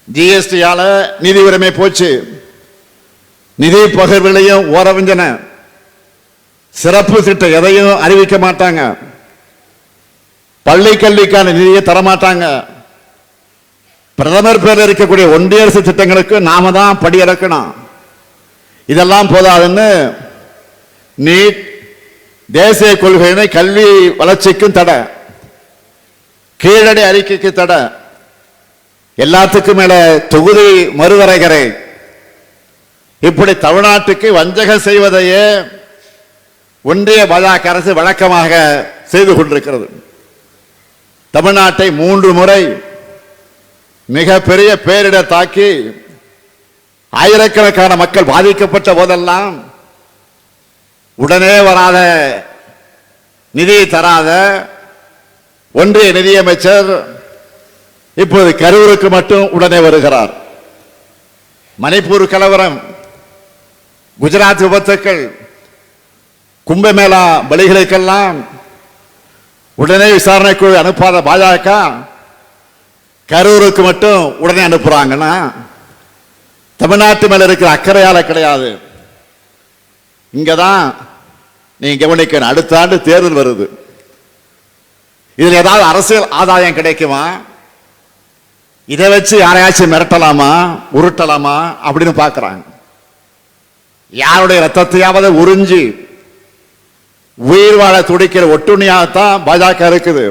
ஜிஎஸ்டியால நிதி உரிமை போச்சு, நிதி பகிர்வுகளையும் ஓரவஞ்சன, சிறப்பு திட்டம் எதையும் அறிவிக்க மாட்டாங்க, பள்ளி கல்விக்கான நிதியை தரமாட்டாங்க, பிரதமர் பேரில் இருக்கக்கூடிய ஒன்றிய அரசு திட்டங்களுக்கு நாம தான் படியிறக்கணும். இதெல்லாம் போதாதுன்னு நீட், தேசிய கொள்கையினை கல்வி வளர்ச்சிக்கும் தடை, கீழடி அறிக்கைக்கு தடை, எல்லாத்துக்கும் மேல தொகுதி மறுவரைகரை, இப்படி தமிழ்நாட்டுக்கு வஞ்சகம் செய்வதையே ஒன்றிய பாஜக அரசு வழக்கமாக செய்து கொண்டிருக்கிறது. தமிழ்நாட்டை 3 முறை மிகப்பெரிய பேரிடர் தாக்கி ஆயிரக்கணக்கான மக்கள் பாதிக்கப்பட்ட போதெல்லாம் உடனே வராத, நிதி தராத ஒன்றிய நிதியமைச்சர் இப்போது கரூருக்கு மட்டும் உடனே வருகிறார். மணிப்பூர் கலவரம், குஜராத் விபத்துக்கள், கும்பமேளா பலிகளுக்கெல்லாம் உடனே விசாரணை குழு அனுப்பாத பாஜக கரூருக்கு மட்டும் உடனே அனுப்புறாங்கன்னா தமிழ்நாட்டு மேல இருக்கிற அக்கறையால கிடையாது. இங்கதான் நீங்க கவனிக்கணும், அடுத்த ஆண்டு தேர்தல் வருது. இதுல ஏதாவது அரசியல் ஆதாயம் கிடைக்குமா? இதை வச்சு யாரையாச்சும் மிரட்டலாமா, உருட்டலாமா அப்படின்னு பாக்குறாங்க. யாருடைய ரத்தத்தையாவது உறிஞ்சி உயிர் வாழ துடிக்கிற ஒட்டுணியாகத்தான் பாஜக இருக்குது.